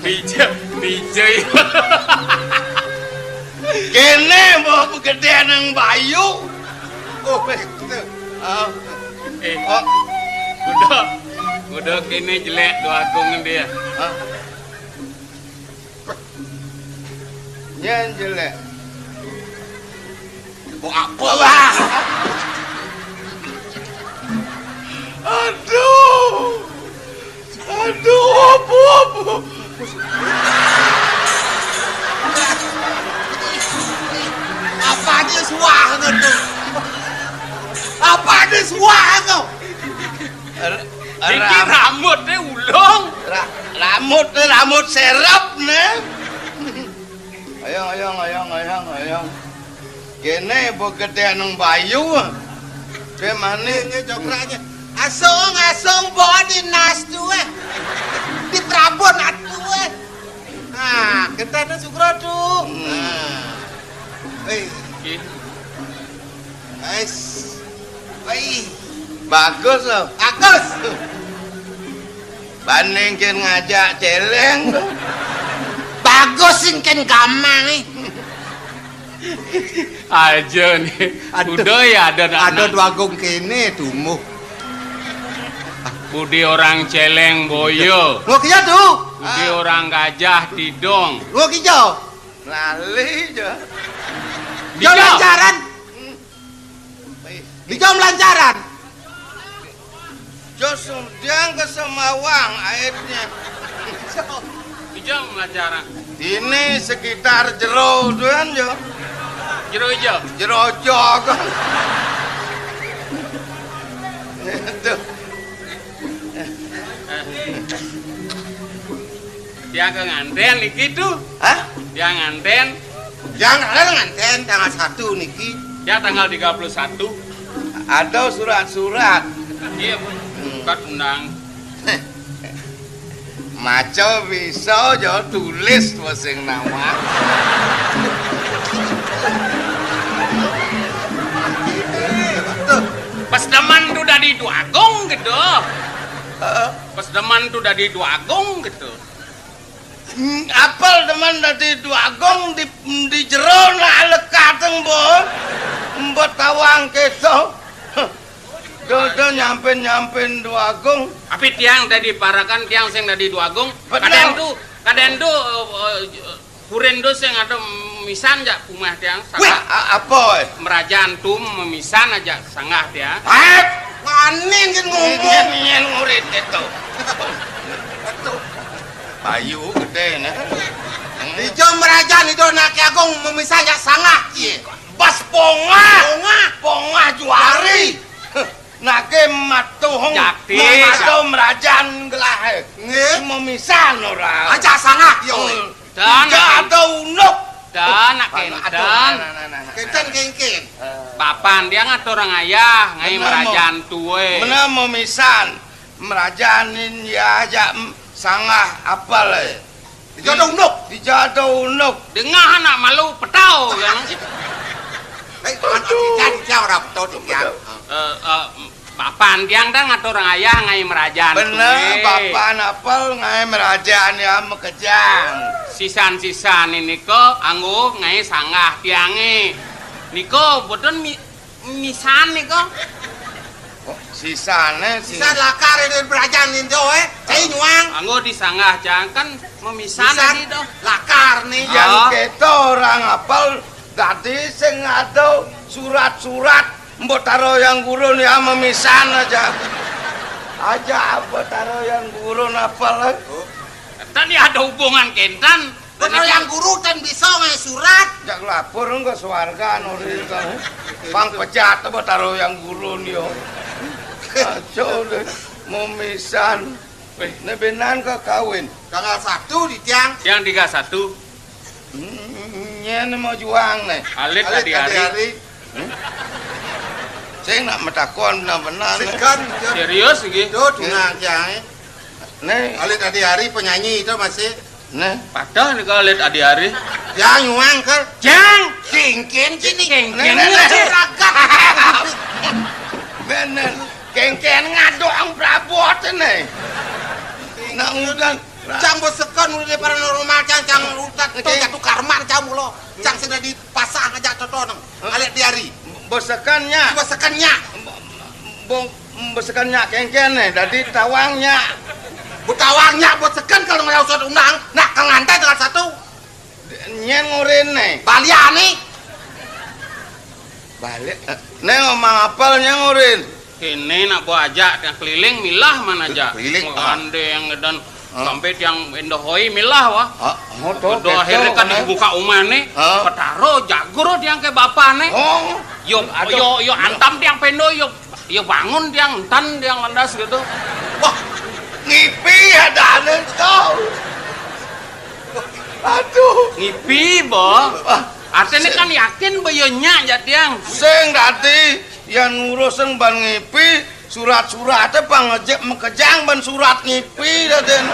Bijay. Kene mau kegedean yang Bayu. Oh, betul. Udah kene jelek dua agung dia. Nyen jelek. Oh apa lah? Aduh, apa? Apa aja suah tuh? Apa aja suah tuh? Iki rambutnya ulung. Rambut serap nih. Ayang. Kene begedean ng Bayu. Ke mana jokranya? Asong bawa dinas tuh. Di Prabon atuh. Nah, kita na sukro tuh. Bagus loh. Bagus. Bandingkan ngajak celeng. Bagusin kan gamang Aja nih. Udah ya ada dua gong kene tumuh. Budi orang celeng boyo. Lo kia tuh. Budi orang gajah tidong. Lo kia. Lali aja. Jom lancaran. Dijom lancaran. Josum dia ke Semawang airnya. Dijom lancaran. Ini sekitar jero tuan jo. Jero hijau. Jero jog. Tuh. Dia ke nganten niki tuh. Hah? Dia nganten. Jangan nganten tanggal 1 niki. Ya tanggal 31. Ada surat-surat. Iya, Bu. Bukan undang. Maco bisa jo tulis wasing nama. Pas deman tuh dari dua agung gitu. Pas deman tuh dari dua agung gitu. Apel teman dari dua gong di jero na lekateng bo. Mbot tawang keso. Dodo nyampen dua gong. Tapi tiang tadi parakan tiang sing dari dua agung. Kadang tuh kuren tuh sing ada misan aja kumah tiang. Wih, apa? Merajaan tuh memisan aja sangat ya. Manin kan ngomong. Nyen ngurit itu. Bayu gede nah. Di jom merajaan itu nak agung memisahnya sangat ye. Bas ponga juari. Nake matuhong. Jakti. Matuh merajaan gelah. Memisah ora. Aja sangat yo. Dan ada unuk. Dan nak kenten. Kenten kengken. Papan dia ngatur orang ayah ngai merajaan tuwe. Mana memisan merajanin ya aja sangah apal Dijado unuk. Dengar anak malu petau kan. Papan tiang dah ngatur orang ayah ngai merajaan bener papan apal ngai merajaan ya mekejang. Sisan ini ko anggo ngai sanggah tiange. Niko boten misan niko. Sisa lakar itu berajaan itu cai nyuang. Anggo disanggah jangan kan memisan itu. Lakar nih. Yang kita orang apal tadi sing ada surat-surat mbok taro yang gurun ya memisan aja apa taro yang gurun apal. Tadi ada hubungan kentan. Kalau yang guru kan bisa ngai surat. Jak lapor enggak swarga nuri kan. Bang pecat apa taro yang gurun yo. Aco deh memisan. Weh, nebenan ke kawin. Tanggal 1 di tiang. Yang 31. Nyen mau juang nih. Alit tadi hari. Saya nak metakon benar-benar. Serius gitu. Tunang tiang. Nih, Alit tadi hari penyanyi itu masih. nih. Padahal nih kalau lihat adi hari. Ya nyuang kan. Jang. Kengken sini. Kengken. Bener. Kengken ngadong prabot nih. nak udan. Cang besekan udah di paranormal cang utat tuh jatuh karman cang mulo. Cang sudah dipasang aja totonong. Aliat diari. Besekannya. Besekannya. Besekannya kengkene dari tawangnya. Butawangnya besekan kalau nggak usah undang. Nah kang ngantai dengan satu. Nyen ngurin nih. Baliani. Balik. Neng ngomong apal nyen ngurin. Kene nak bawa aja yang keliling milah mana aja. Keliling, Ande yang dan sampai yang endohoi milah wah. Tuh. Do akhirnya kan dibuka umane, petaro jago tiang ke bapak nih. Oh. Yo antam tiang pendo yo bangun tiang entan tiang landas gitu. Wah, ngipi ada aneh kau. Aduh. Ngipi boh. Artinya kan yakin bayonya aja tiang. Sing dati yang ngurusin ban ngipi surat-suratnya pangejek mekejang ban surat ngipi daden.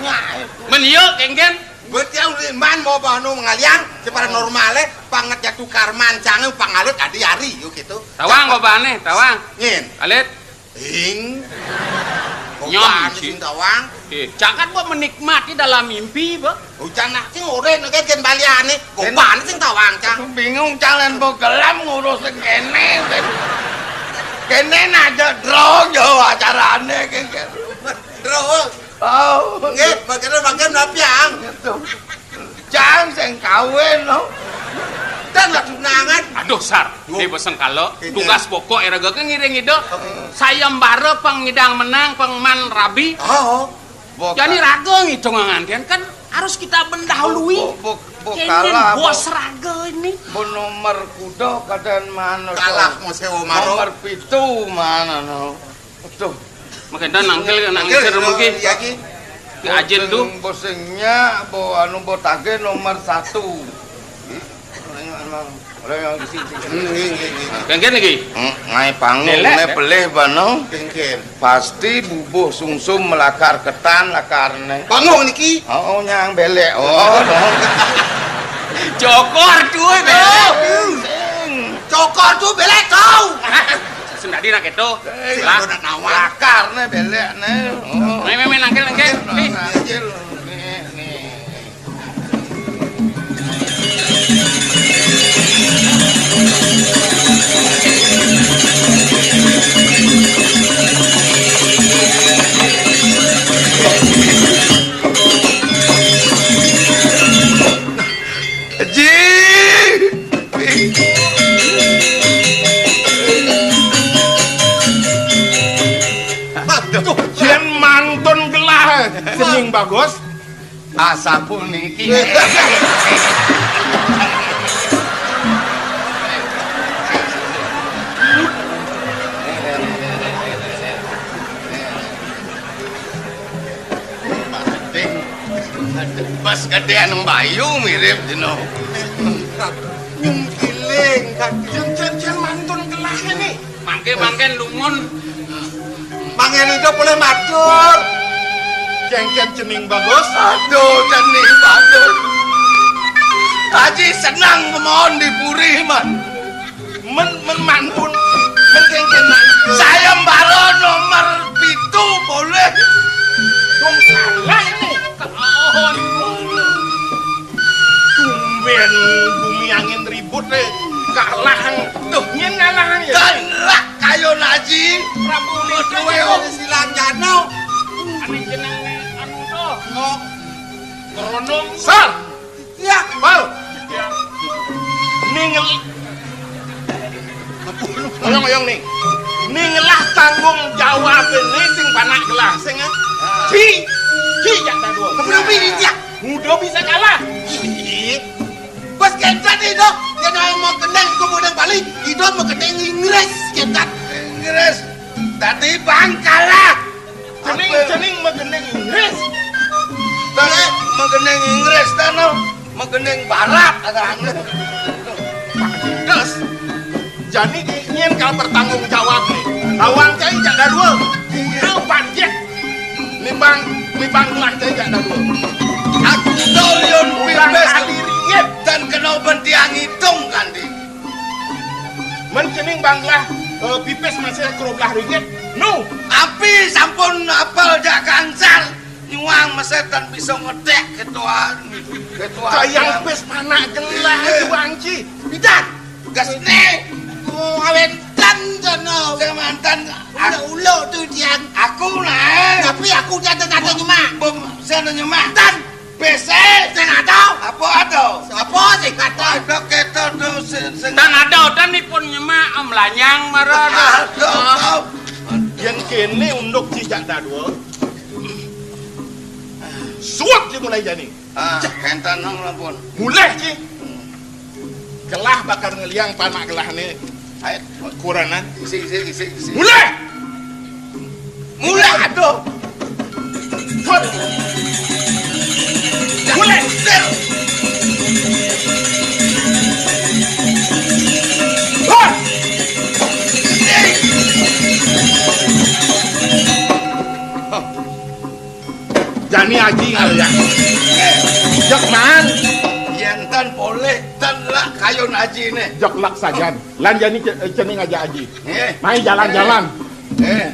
Nyai. Men ieu kengken. Betiau liman mau banu mengaliang secara normalnya pangat jatuh karman cange pangalut adi-ari yuk gitu. Tawang babane, tawang. Ngin. Alit. Ing. Nyom sing tawang. Jangan gua menikmati dalam mimpi, Bo. Hujan nak sing oren ke ken baliane. Gopan sing tawang cang. Bingung jalan bogelam ngurusin kene. Kene aja drog yo acarane kengken. Terus. Oh, Nggih, bagian napiang. gitu. Jang sing kawin no. Dan nggak tunangan. Aduh, Sar. Ini bosan kalau tugas pokok era gak ngiring itu. Saya mbare pengidang menang pengman rabi. Oh. Jadi raga ngidong ngantian kan harus kita mendahului. Kalah bos raga ini. Bu nomor kuda kadan mana? Kalah mau sewa maro. Nomor pitu mana no? Tuh. Makanya nangkel nangkel mungkin. Lagi. Di ajen tuh. Bosnya bo anu botage nomor 1. Orang yang di sini. Kengken lagi. Ngai panggung ne pelih bano. Kengken. Pasti bubuh sungsum melakar ketan lakarne. Bangun niki. Oh nyang belek. Oh. Cokor cuy belok. Cokor tuh belek kau. Sudah dirak itu. Lah nawar. Lakar ne belek ne. Oh. Main nangkel. Jen mantun gelah sening bagus asa puniki. Pas gedean Bayu mirip dino. Nyum kiling kan. Jen mantun gelah ini. Mangke lungun. Mangen itu boleh matur. Cengken cening bagus. Aduh cening bagus. Haji senang kemohon dipuri man. Men manpun men cengken man. Saya mbaro nomor 7 boleh. Dong salah ini. Kaon. Tumben bumi angin ribut deh. Kalah tuh nyen ngalahan ya. Kalah kayo naji. Prabu Duwe silang jano. Aneh jeneng anu tuh. Oh. Kerondong. Sal. Ya, Bal. Ningel. Oyong nih. Ningelah tanggung jawab ini sing panak gelah sing Ci jak ta dua. kemudian pilih ya. Mudah bisa kalah. Ih. Pas kencat itu, dia mau kendang kemudian balik. Itu mau kendang Inggris kencat. Inggris. Tadi Bangkalah. Cening megeneng Inggris. Tadi megeneng Inggris tano, megeneng Barat ada. Terus jadi ingin kau bertanggung jawab nih. Lawan cai jaga dua. Kau panjat. Libang gelah cai jaga dua. Aku dolion pipes kali ringgit dan kena bentiang hitung kan di. mencening banglah pipes masih 12 ringgit. No. Api sampun apal jak kangsal sama setan bisa ngedek ketuaan. Kayang pes panak gelah itu Bangci. Bidan, gas nih. Oh, awentan jono. Saya mantan. Ulo tuh tiang. Aku nah. Tapi aku nyata-nyata nyemak. Saya nyemak. Dan PC. saya ada. Apa ada? Apa sih kata? Ada kita tuh. Dan ada dan pun nyemak melanyang marah. Ada. Yang kene unduk cicak dadua. Suap je mulai jadi. Kentan nang lampun. Mulai je. Gelah bakar ngeliang panak gelah ni. Ayo, Kuranan. isi. Mulai. Mulai aduh. Hot. Mulai. Hot. Jani aji ngaliang. Jak man. Yentan boleh tan lah kayon aji nih. Jak lak sajan. Lan jani cening aja aji. Eh, Mai jalan-jalan. eh.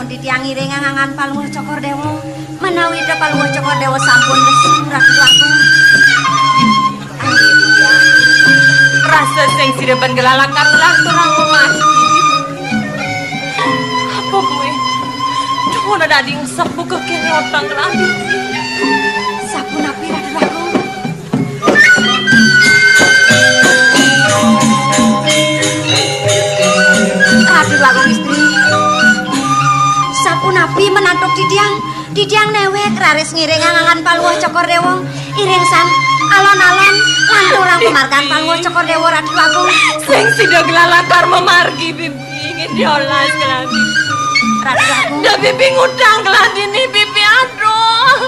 Titiang iring ngangan Paluh Cokordewo menawi da Paluh Cokordewo sampun resmi ratu langkung. Rasa sing sireban gelalakar ulah turang mati. Apa kowe? Duh na dading sepuh kekene otang kelami. Sapunapi ratu langkung. Ratu langkung istri. Sapunapi menantuk Didiang newek raris ngiring ngangan Paluh Cokordewo iring san alon-alon lan turang pemargan Paluh Cokordewo Ratu Langkung. Sing sida gelalakar memargi bibi ingin diolas keladi. Ratu Langkung. Da bibi ngutang keladi ni bibi aduh.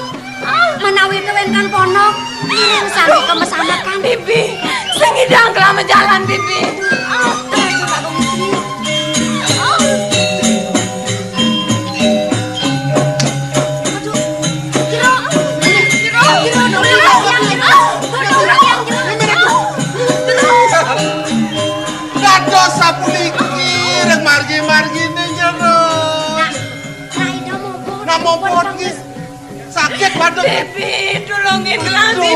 Menawi kewenkan ponok iring sami kemesanakan Bibi sing idang kelama jalan bibi. Ratu Langkung istri. Sapu dikir margi-margi nih jono. Nah mau pergi sakit badan. Bibi tulungin keladi.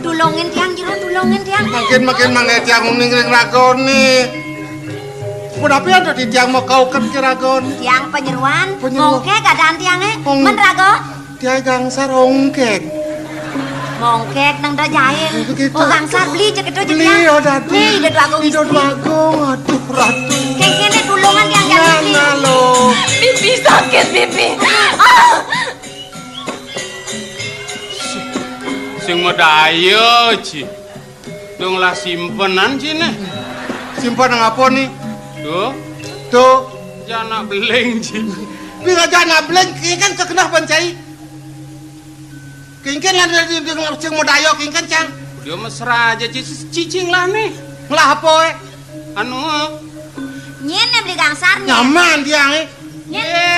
Tulungin tiang jero tulungin tiang. Makin mangai tiang ning ragoni. Mudapi ada di tiang mau kau kan kiragon. Tiang penyeruan. Mongke keadaan tiangnya. Men rago. Tiang gangsar ongkek. Mongkek nang da jahil. Oh gangsar beli cek itu Beli oh dadi. Nih ide dua Ide dua aduh ratu. Kene tulungan tiang jahil. Nah lo. Bibi sakit bibi. Sing medaya ci. Dong lah simpenan cine. Simpan nang apa nih? Tuh jana beleng ci. Bila jana beleng kan kekenah pancai. Kingkin lah dari cing modayo kingkin cang. Dia mesra aja cicing lah nih. Ngelah apa Anu Nyene beli gangsarnya. nyaman dia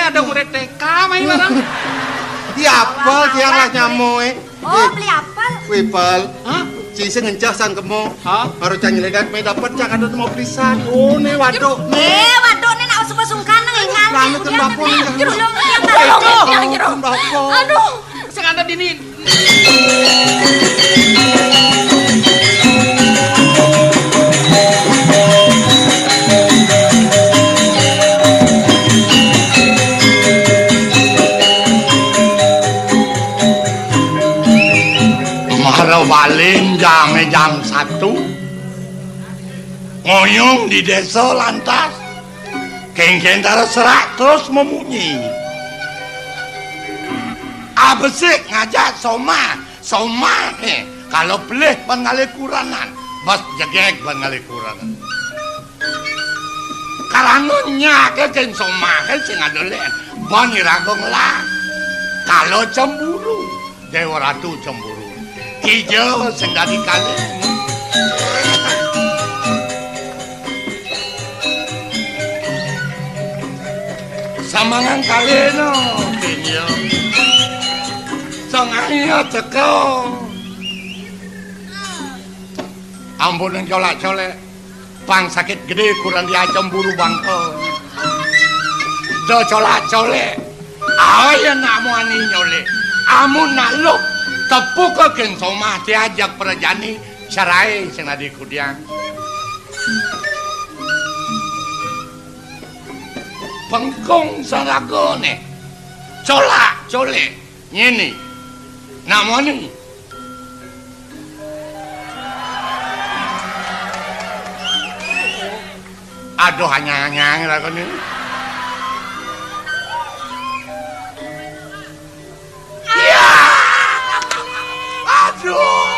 ada murid TK main barang. Dia apel dia lah nyamu Oh beli apel. Wipel. Hah? Cisi ngencah sang kemo. Hah? Harus cang nyelegat may dapat cang ada mau pisan. Oh nih waduk. Waduh nih nak usung-usungkan nang ingat. Langit ke bapun. Tulung tiang Aduh, Sing ada dini. Mara walin jam 1 ngoyong di desa lantas kengken terus serak terus memunyi abesik ngajak Soma somahe kalau beleh ban ngale kuranan bos jegek ban ngale kuranan karena nyake ken somahe sing adolen ban iragong lah kalau cemburu Dewa Ratu cemburu Kijo sing dadi kalih samangan kaleno Kijo song ayo teko ampunen colak-colek pang sakit gede kurang dia cemburu bangko do colak-colek ayo nak muani nyolek amun nak lu tepuk ke geng somah diajak perjani cerai sing adi kudiang pengkong saragone colak-colek nyeni namanya aduh hanya lakon ini ya aduh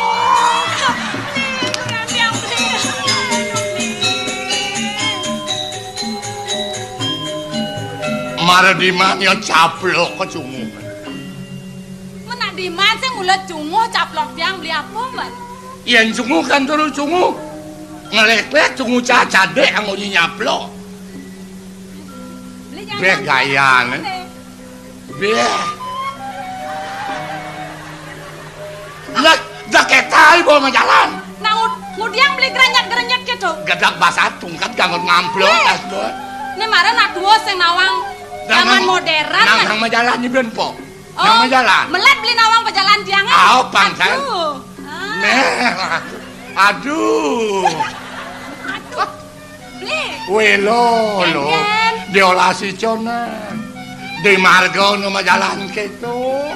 marah di mana caplok ke cungu di mana sih mulut cungu caplok tiang beli apa man? Yang cungu kan terus cungu ngelek-lek cungu cacade yang mau nyaplok beh gaya nih beh dah ketai bawa jalan nah ngudiang beli gerenyat-gerenyat gitu gadak basatung kan ganggu ngamplok ini marah nak dua sing nawang zaman modern nang majalah ni benpo nang majalah melet beli nawang pejalan tiangnya pang saya aduh beli welo lo diolasi cona di marga no majalan keto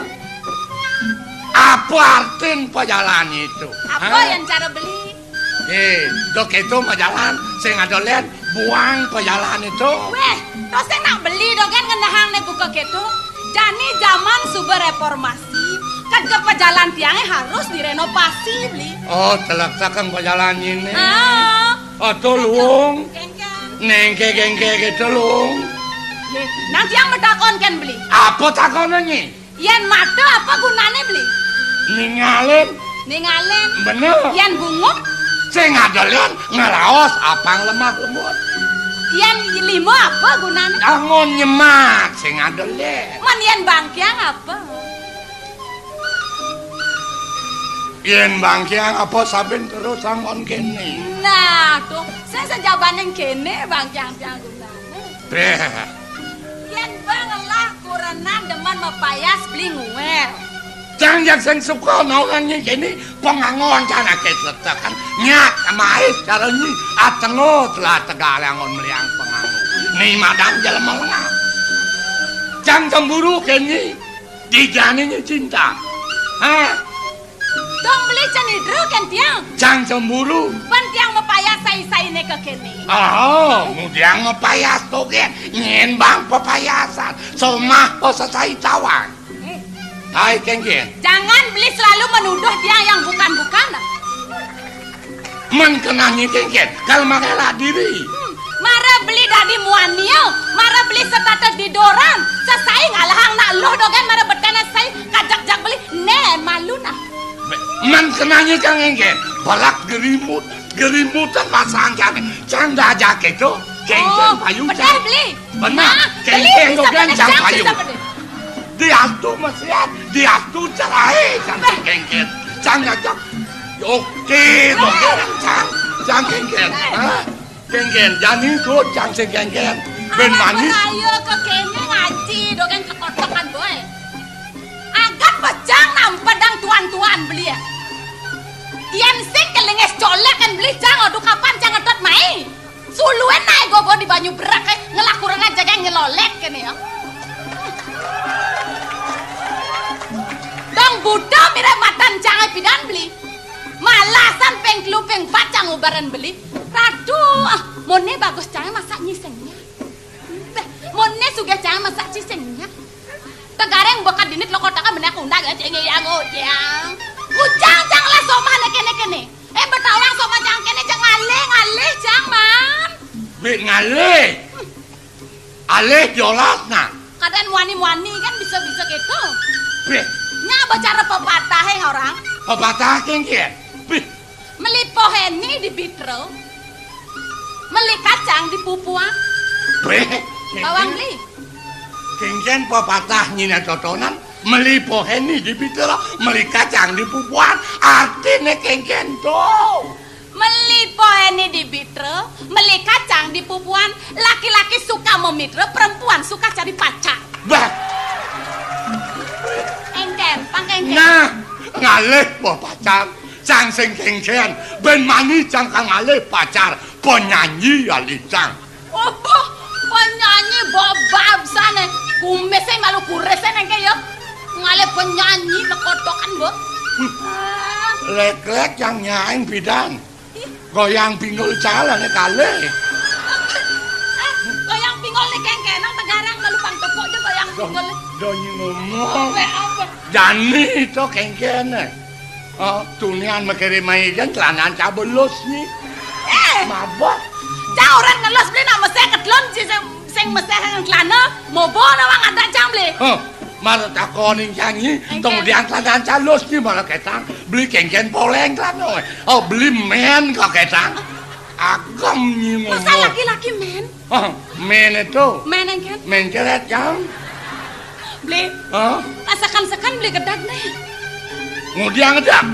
apa artin pejalan itu apa yang cara beli dok itu majalan sing adolen buang pejalan itu weh dosen nak beli dogen ngendahang ne buka gitu jani zaman super reformasi kan ke pejalan tiangnya harus direnovasi beli telak-telak pejalan ini atau luung nengke gitu luung nanti yang bertakon kan beli apa takonannya yen mata apa gunanya beli ningalin bener yen bunguk sing adolen ngeraos apang lemak lemut yen limo apa gunanya angon nyemak sing adolen man yen bangkiang apa yen bangkiang apa saben terus angon kene nah tuh saya sejaban yang kene bangkiang tiang gunanya yen bangelah kurenan deman mepayas beli nguel jangan sing suka naungannya kini pengangon cana ketetakan nyak amait caranya atengo telah tegal angon meliang pengangon nih madang jalan melengah jangan cemburu kini dijaninya cinta dong beli cenidru kan tiang jangan cemburu ban tiang mepayas say-say ne ke kene mudiang mepayas tuh kan nyen bang pepayasan somah posasai tawang hai kengken jangan beli selalu menuduh dia yang bukan-bukan menkenangi kengken kalau mengelak diri marah beli dari muanio marah beli setatas di doran sesai ngalahang nak lo dogen marah betena saya kajak-jak beli ne malu nah menkenangi kengken balak gerimutan pasang kami canda aja itu kengken payu benar beli benar kengken dogen jang payu diatur mesiat diatur cerai cantik kengket jangan oke jangan kengket kengket jangan tuh jangan kengket ben manis ayo ke kene ngaji dogen kekotokan boy agak bejang nampadang tuan-tuan beli ya yang sing kelenges colek kan beli jangan aduh kapan jangan tot mai suluan naik gogo di banyu berak ngelakuran aja yang ngelolek kene ya dong Buddha mira matan jangan pidan beli malasan pengklupeng bacang ubaran beli radu mone bagus jangan masak nyisengnya mone suga jangan masak nyisengnya tegareng bokat dinit lo kotakan benak undang aja yang Ujang jang lah sok mana kene. Betawang sok macang kene jang ngalih jang man. Bik ngalih. Alih jolatna. Kadang muani kan bisa gitu. Bik. Nya bicara pepatah orang. Pepatah kengken. Bik. Melipoheni di bitro. Meli kacang di pupuan. Bik. Bawang beli. Kengken pepatah nyina totonan. Melipoheni di bitro. Meli kacang di pupuan. Artinya kengken tuh. Melipoheni di bitro. Meli kacang di pupuan. Laki-laki suka memitra, perempuan suka cari pacar. Bah. Pangkengken. Nah, ngalih po pacar. Cang sing kengken. Ben mani cang kang ngalih pacar. Penyanyi alicang. Oh, penyanyi bobab sana. Kumesnya malu kuresen engke ya. Ngalih penyanyi lekotokan, Bu. Lek-lek yang nyaing bidang. Goyang pinggul jalan kalih. Goyang pinggul nih kengkenang tegarang malu pangtepok aja goyang pinggul. Donyi ngomong. Jani itu kengkene. Oh, tunian mekirimai kan celanaan cabelus nih. Mabok. Cah orang ngelos beli nama saya ketlon sing mesti celana mobo nawang ada cang beli. Malah takonin nyanyi, kemudian celanaan calus nih malah ketang beli kengken poleng celana. Oh, beli men kok ketang. Agam nih ngomong. Masa laki-laki men? Oh, men itu. Men engken? Men ceret jam. Beli. Asakan-sakan beli kedak nih. Ngudiang ngedak.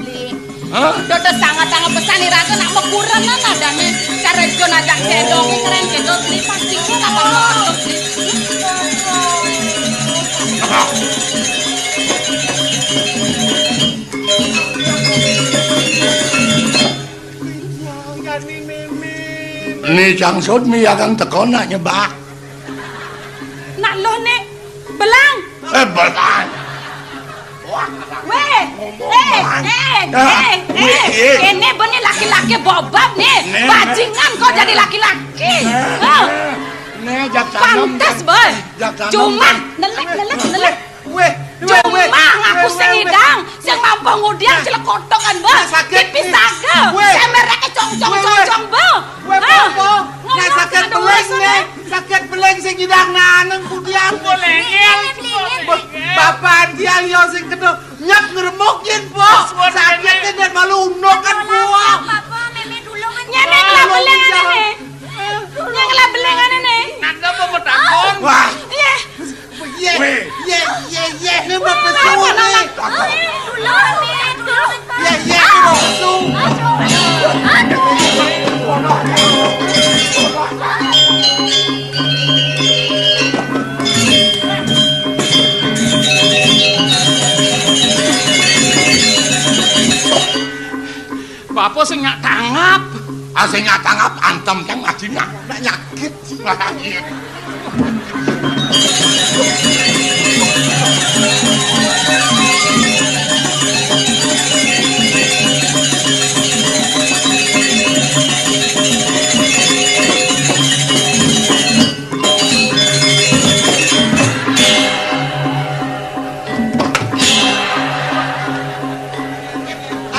Beli. Dodo sangat-sangat pesan iraga nak mekuran nadane. Cara jon ajak cedong keren gitu beli pasti ku apa mau beli. Nih cangsut mi akan teko nak nyebak. Nak lo nih belang. Belang. Weh, ini benih laki-laki bobab nih, bajingan kok jadi laki-laki. Nih jaksanom. Pantes boy. Cuma nelek. Cuma ngaku sing idang, sing mampu ngudiang cilek kotokan boy. Tipis saga, semerake cong-cong boy. Nah sakit beleng nih, sakit beleng sing idang naneng kudiang boleh. Bapak dia yo sing kedua nyak ngeremokin po. Sakitnya dan malu unokan po. Nyemeng lah belengan ini. Nyemeng lah belengan ini. Naga mau bertakon. Wah. Ye. Ini bapak semua nih. Ye. Bapak sing nyak tangap. Sing nyak tangap antem kan ngajina. Nak nyakit.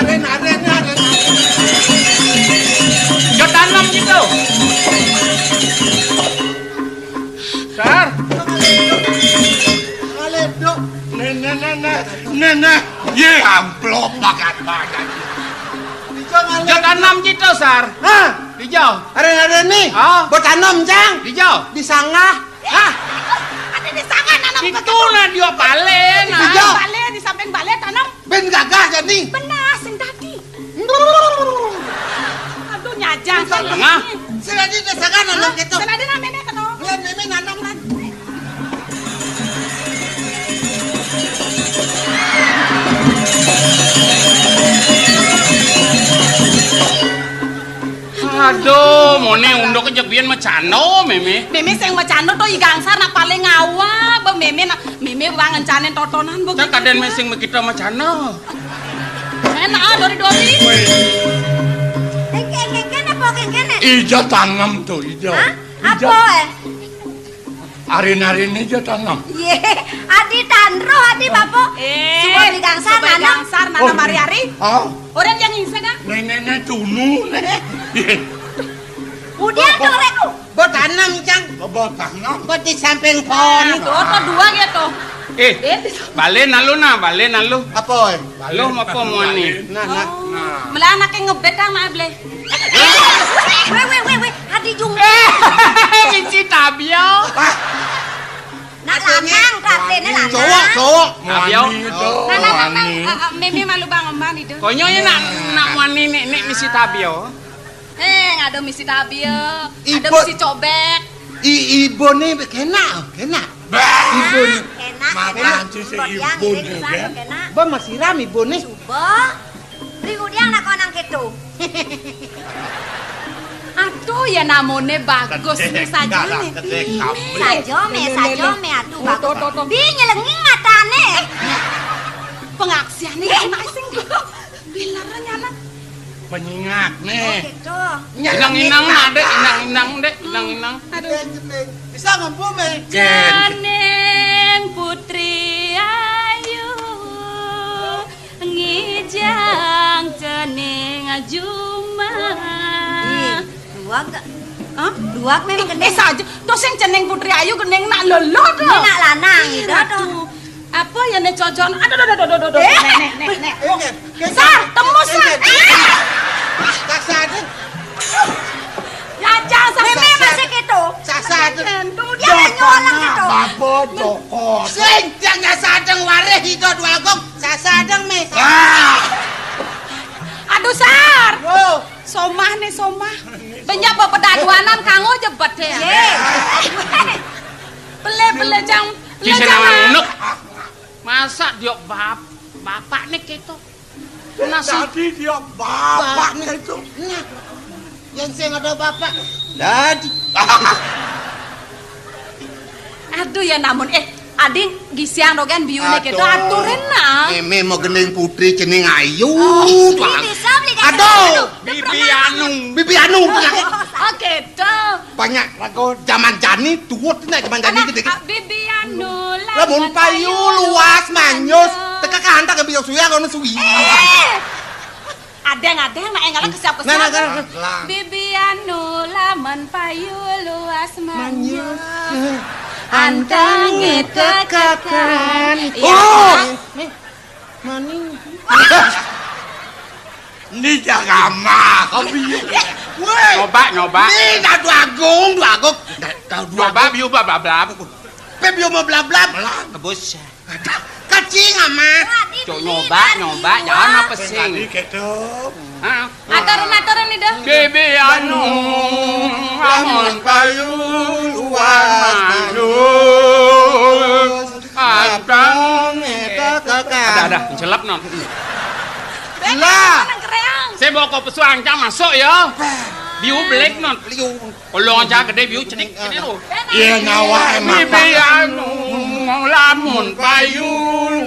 Aren. Yo tanam gitu. Sar. Aledok. Nenek. Ye amplop banget. Yo tanam gitu, Sar. Hah? Dijauh. Aren nih. Buat tanam cang. Dijauh. Di sangah. Hah? Ada di sangan nanam Itu nah dia balen. Dijauh. Bale di samping bale tanam. Ben gagah jadi. Benar sing tadi. Aduh nyajang Tengah. Seladi di sangah nanam gitu. Senada namanya kena. Lihat meme nanam kan. Aduh, mone undok kejebian macano meme. Meme sing macano to igangsar nak paling ngawa, ba meme wangen canen totonan bu. Cak kaden mesing kita macano. Enak dori-dori. Kengken apa kengken? Ijo tanam tuh, ijo. Hah? Apa Arin-arin aja tanam. Ye, adi tanro adi bapo. Suwa beli gangsar nanam. Gangsar nanam hari-hari. Ah, Orang yang ingin kan? nenek tunu nih. Udah doreku. Buat tanam, Cang. Coba tanam. Buat di samping pohon. Tuh, dua gitu. Balen nalu na, balen nalu. Apa? Lo apa mau ni? Nah. Malah anaknya ngebet kan mak ble. Weh, adi jung. Cici tabio. Nak lanang, katene lanang. Cowok. Tabio. Nah, mimi malu bang emang itu. Konyo nak wani nek misi tabio. Ada misi tabio, ada Ibu- misi cobek. Ibu nih kena. Ibu nih. Enak. Makan sisi ibu nih kan. Ba masih ram ibu nih. Coba. Beli udiang nak konang gitu. Aduh ya namanya bagus nih saja nih. Sajome aduh bagus. Bi nyelenging matane. Pengaksian nih enak sing. Bilaran nyala. Penyengat Oh nih. gitu. Inang-inang dek, inang-inang. Bisa ngomong me. Janeng putri ayu ngijang ceneng ajuma. Duak gak? Hah? Duak memang gede. Saja, tuh sing ceneng putri ayu geneng nak lelo Ini nak lanang gitu tuh. Apa ya nih cojon? Aduh. Nek. Sar, temu sar. Kasar. Ya jangan Meme masih gitu. Sasar. Tuh dia nyolong gitu. Babo cokot. Sing jangan sadeng wareh hito dua gong. Sasadeng me. Aduh sar. Yo. Somah. Banyak pedaduanan kanggo jebet ya. Bele jang. Cici nama unuk. Masa dia bapak nih gitu. Nasi. Tadi dia bapaknya itu. Nah. Yang sing ada bapak. Dadi. Aduh ya namun ading gisiang rogan biune gitu aturin nah. Meme mau gendeng putri ceneng ayu. Ini bisa beli kan? Aduh. Bibi Bibi anu. Oh gitu. Banyak lagu zaman jani tuwut nih zaman jani gede. Bibi anu Lamun payu luas manyus. Teka kantak ke biyo suya kono suwi. Ada nak enggak kesiap. Nah. Bibi anu lamun payu luas manyus. Antange tekakan. Oh. Maning. Ini jangan mah, kopi. Weh. Nyoba. Ini dah dua gong. Nyoba biu blab. Pebio mau blab. Kebus. Kacing ama. Cok nyoba, jangan apa Tadi sing. gitu. Aturan nih dah. Bibi anu lamun payu luas ada celap non. Lah. Saya bawa kopi suangcang masuk ya. Biu black non. Kalau aja gede biu cenik gede lo. Iya nyawa emang. Bibi anu lamun payu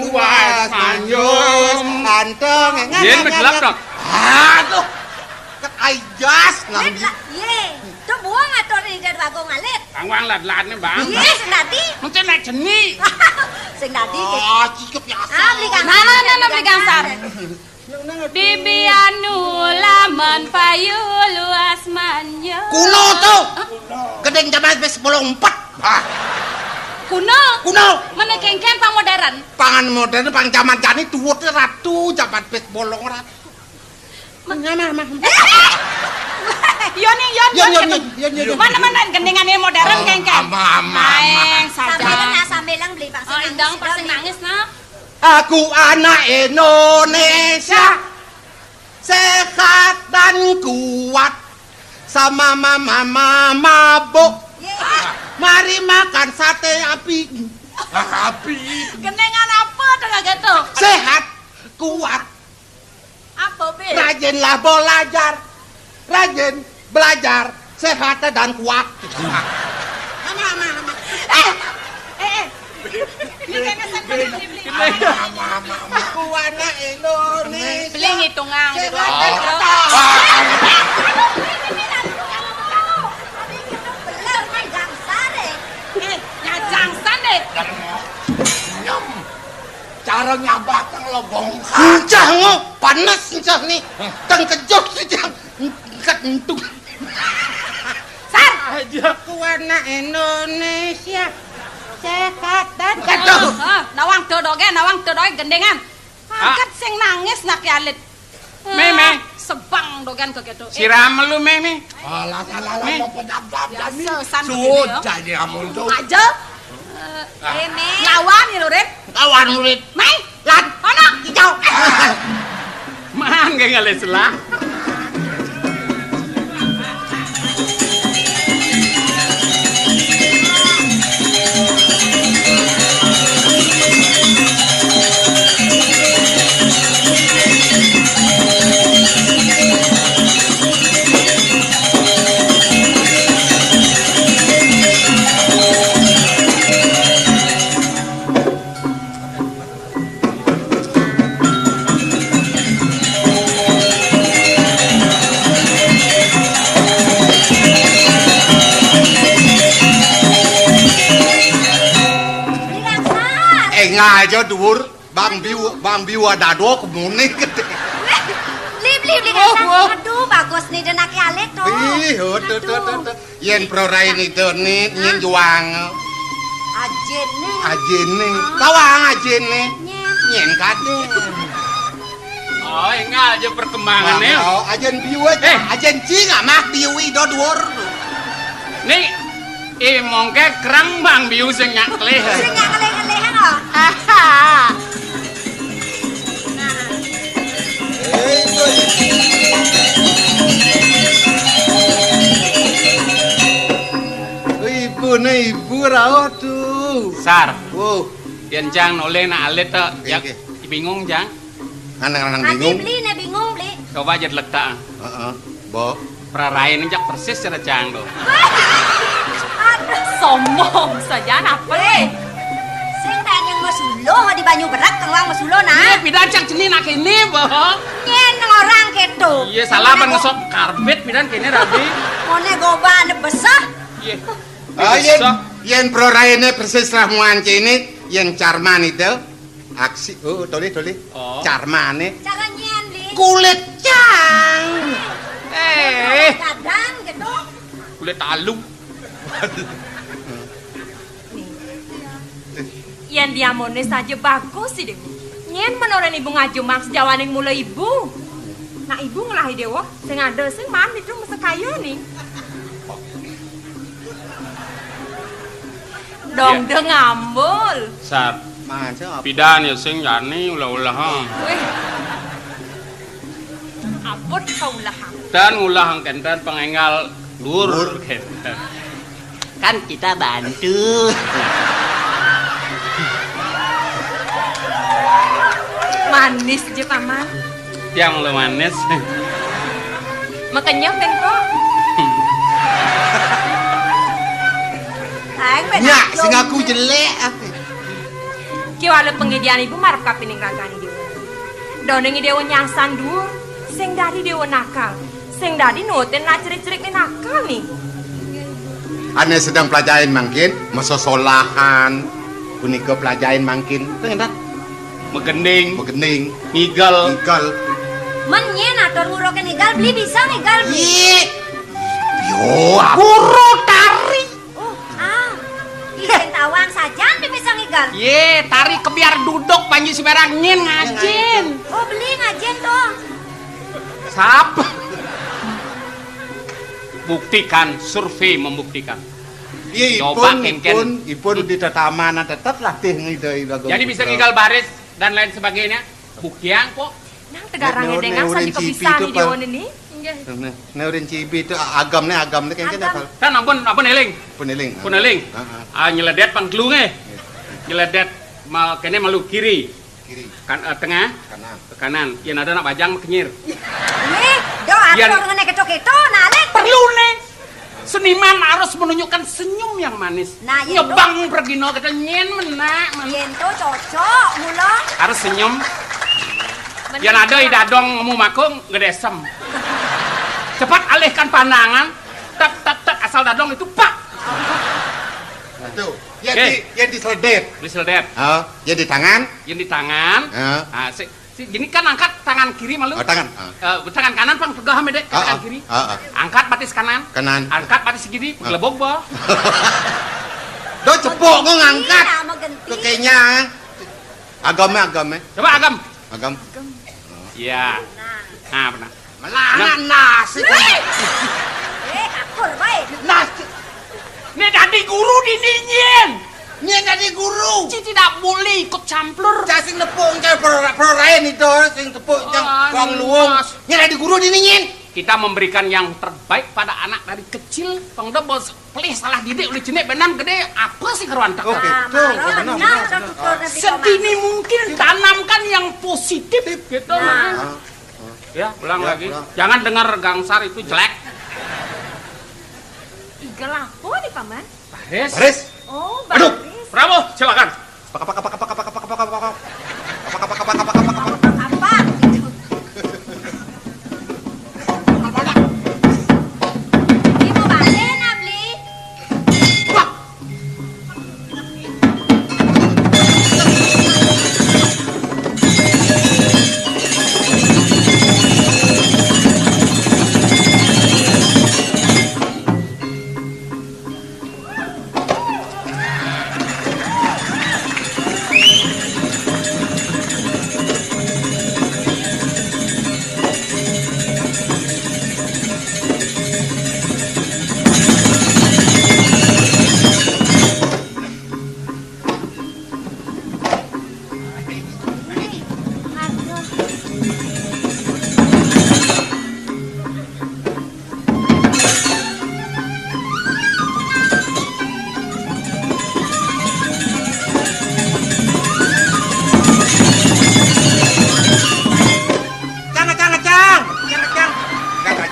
luas manyus. Anteng. Yen begelap non. Aduh. Ket ajas nang. Ye, tuh buang atau di dari bagong alit. Angwang lat nih bang. Ye, sing dadi. Nanti naik jeni. Sing dadi. Ah, cikep ya. Beli kan? Nah, beli gangsar. Bibi anu lamun payu luas manyus. Kuno tuh. Gedeng zaman PS84. Kuno. Mana kengken pang modern. Pangan modern pang zaman jani tuwut ratu zaman PS bolong ratu. Yon. Mana gendengannya modern kengken. Ama. Maeng saja. Sambelang beli bang. Oh, indang pasti nangis nah. Aku anak Indonesia, sehat dan kuat, sama mama mabuk. Mari makan sate api. Api. Gendengan apa tuh gitu? Sehat, kuat, Apa be? rajinlah belajar, sehat dan kuat. Aku anak Indonesia. Beli ngitungan di luar. Bener kan gangsar. karo nyabatang lobong. Encah ngo, panas encah nih. Teng kejot sih jang. Kentuk. Sar. Aja warna Indonesia. Cekatan. Nawang dodoge gendengan. Angkat sing nangis nak yalit. Me. Sebang dogan kegedo. Siram lu me. Alah Biasa san sudah ini kamu tuh. aja. Me. Lawan ya Lurit. Kawan murid. Mai, lan, mana? Hijau. Man kayak ngales lah. Ngaja dhuwur Bang Biu dado kemune gede. Beli kan. Aduh, bagus nih denake alit tuh. Ih, tut. Yen prorain itu nih nyen juang. Ajene. Kawang ajene. Nyen kade. Oh, enggak aja perkembangannya. Oh, ajen Biu aja. Ajen cing mah Biu do dhuwur. Nih, mongke kerang Bang Biu sing nyakleh. Sing ngaleh-ngalehan oh. Ibu rawat tuh. Sar, Wow, yen jang noleh na alit tuh, ya Oke. bingung jang. anak-anak Ati bingung. beli nih bingung beli. Coba aja letak. Heeh. Bo. Prarain jak persis cara jang tuh. Sombong saja apa Eh, sing yang masulo di Banyu Berat kang masulo nah. Pidan cak jenis nak ini boh. Nyen orang keto. Iya salah ban ngesop karbet pidan kini rabi. Mone goban besar. Iya. Yen proraine persis lah muancene yen carman itu aksi toli Oh. carmane Cara nyen beli. kulit cang Kadang gitu. Kulit talu. Yang diamone saja bagus sih dewa. Nyen menoren ibu ngaju maks jawaning mulai ibu. Nah ibu ngelahi dewa, sing ada sing man itu masa kaya nih. Dong de ngambul. Sar, masa apa pidan ya sing jani ulah-ulah ha. Wih. Abot kau lah. Dan ulah kenten pengengal lur kenten. Kan kita bantu. Manis je paman. Yang lu manis. Makanya bengko. nyak sing aku jelek Kiwala pengidian ibu marap kapining ragani dewa. Donengi dewa nyangsan dur. Sing dari dewa nakal. Sing dari nutin nak cerik-cerik ni nakal nih. ane sedang pelajarin mangkin mesosolahan punika pelajarin mangkin pengen Megending, begening ngigal. igal Menyen atur nguroke nigal beli bisa nigal beli. yo Guru tari. Oh, izin tawang saja bisa nigal. Ye, tari kebiar duduk panji seberang nyin ngajin. Oh, beli ngajen tuh. Sap. Buktikan, survei membuktikan. iya Coba, Ken. ipun di tatamana tetap latih ngidoi Jadi bisa ngigal baris dan lain sebagainya. Buktian kok. Nang tegarangnya dengan Neurin saja cipi bisa itu, nih Pak. dewa ini. neurin cibi itu agamnya kayaknya apa Kan ampun eling. puniling Puneling. Nyeledet pangklunge. Nyeledet kene malu kiri. kiri Kan tengah kanan ke kanan. Yen ada nak bajang kenyir. Nih, do Yan. atur ngene ketok-ketok nalen. Perlu nih. Seniman harus menunjukkan senyum yang manis. Nah, iya, Nyebang pergino kita nyen menak. Yen tuh cocok mula. Harus senyum. Yen ada idadong ngemu makung ngedesem. Cepat alihkan pandangan. Tak asal dadong itu pak. Tuh, yang Oke. di seledet. Diseledet. Oh, yang di tangan. Yang di tangan. Heeh. Ah, gini kan angkat tangan kiri malu. Oh, tangan. Tangan kanan pang pegang dek tangan kiri. Angkat batis kanan. Kanan. Angkat batis segini, gelebok ba. Do cepuk kok ngangkat. Iya, mau ganti. Tuh kayaknya agama. Coba agam. Agam. Iya. Nah, benar. Melana nasi. Akur bae. Nasi. Ini tadi guru dininyin. Nya jadi guru. Ci tidak boleh ikut campur. Cah sing nepuk cah perorayan itu sing tepuk cang wong luwung. Nya jadi guru diningin. Kita memberikan yang terbaik pada anak dari kecil. Pangda bos pelih salah didik oleh jenek benam gede apa sih keruan tak? Oke. Ah, Tuh, malah benar. tutur nanti Sedini mungkin tanamkan yang positif gitu Nah. Ya, ulang Ya, lagi. ulang. Jangan dengar gangsar itu jelek. Iga lapo nih paman. Baris. Baris. Oh, Aduh. baris. Bravo, silakan. Pak. apa? Ibu balik nak beli?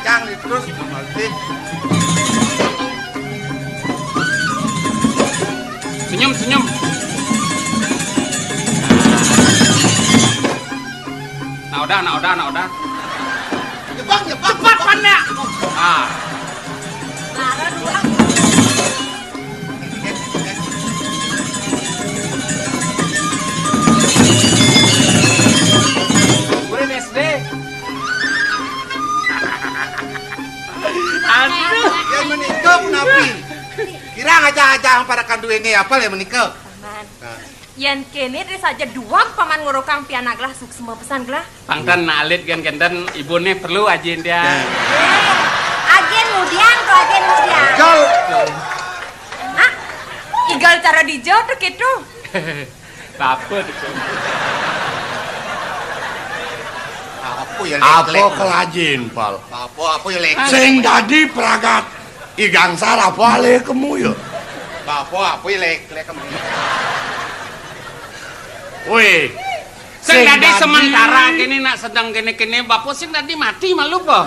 Cang terus maltin. Senyum. Nah udah. Jebak. Cepat pandai. Ah, Lara dua. udah SD. Aduh. Yang menikah nabi. Kira aja para kanduenge apa yang menikah? Paman. Yan kene deh saja dua paman ngorokang pianak lah semua pesan gelah. Pangkan nalit kan kenten ibune perlu ajin dia. Agen mudian tuh agen mudian. Jol. Hah? Igal cara dijo tuh gitu. Apa itu? Apa ya Apa lek? kelajin, Pal? Apa ya lek? Sing dadi peragat igangsar apa ale kemu ya? Apa ya lek kamu? Weh. Sing tadi sementara kini nak sedang kene bapak sing tadi mati malu bah.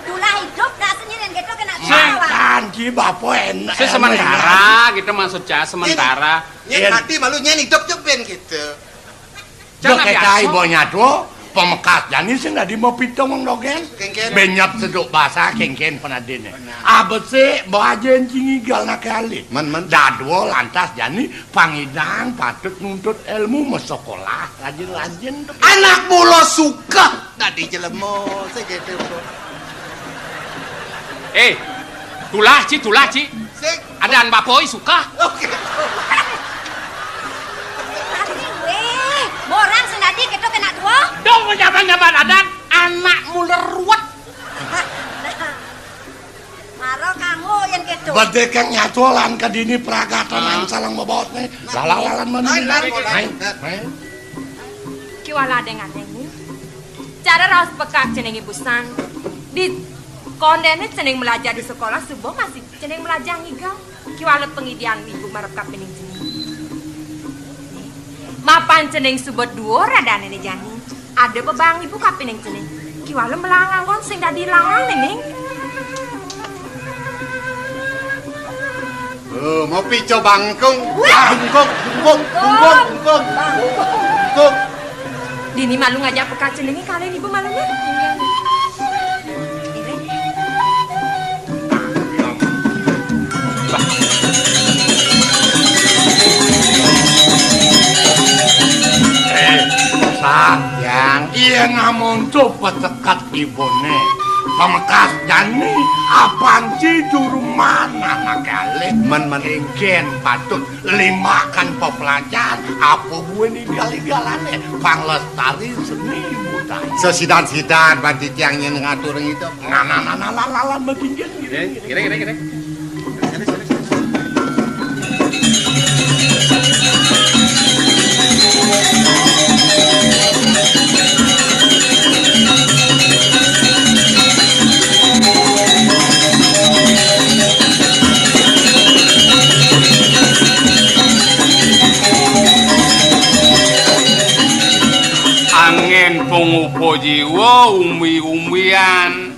Tulah hidup nak sendirian gitu kena Makan ki bapak enak. Saya sementara gitu maksudnya sementara. Nyen mati malu nyen hidup ben gitu. Jangan Jangan kayak biasa. ibunya tuh pemekas jani sing dadi mau pitong wong dogen. Kengken. Benyap seduk bahasa kengken penadine. Abet sih bajen cingigal nak kali. Man. Dadwo lantas jani pangidang patut nuntut ilmu mesekolah rajin-rajin. Anak mulo suka tadi jelemo segitu bro. Tulah ci. Sik. Adaan bapoi suka. Oke. Weh, borang senadi gitu kena dua. Dong menyabar adan anak muler ruwet. Maro kamu yang gitu. Bade kang nyatulan ke dini peragatan yang salang bobot nih. Lalalan mana Lain. Kiwala dengan ini. Cara raus pekak ceneng ibusan. Di kondene ceneng belajar di sekolah subuh masih ceneng belajar ngigau. Kiwala pengidian ibu marep kapening ceneng. Mapan ceneng subuh dua rada nene jani. Ada bebang ibu kapening ceneng. Kiwala melangang kon sing dadi langang nening. Mau pico bangkung. Bangkung. Dini malu ngajak pekak cenengi kalian ibu malunya. yang ngamonco petekat ibone pemekas jani apanci juru mana nakale men ingin patut limakan pepelajaran apa bueni gali-galane panglestari seni budaya sesidan-sidan banti tiangnya ngatur itu nana begini Kira. Angin pengupo jiwa umbi-umbian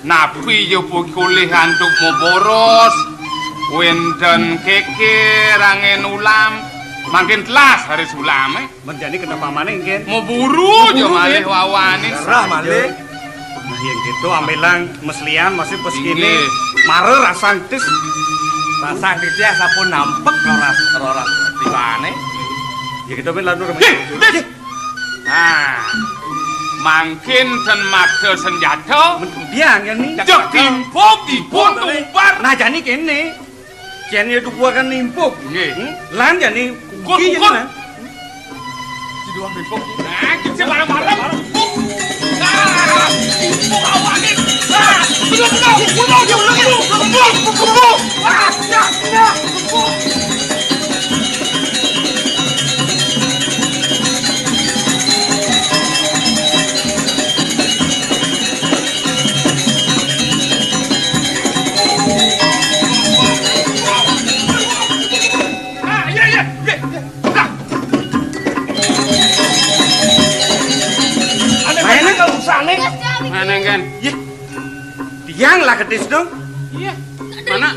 napi yo pulih antuk mau boros wenten keker angin ulam makin telas hari sulame menjadi kenapa maning kan mau buru jo malih wawani serah malih nah yang gitu ambilang meslian masih peskini Inggih. mare rasantis ya sapun nampek roras tibane ya kita ben lanur nah makin ten makde senjata biang kan nih jok timpuk dipun tumpar nah jani kene jani itu gua kan nimpuk nggih lan jani Kukur. Di doang timpuk nah kita bareng-bareng nah timpuk awanin nah betul mainnya kalau usahane mana kan tiang lah kedis dong iya mana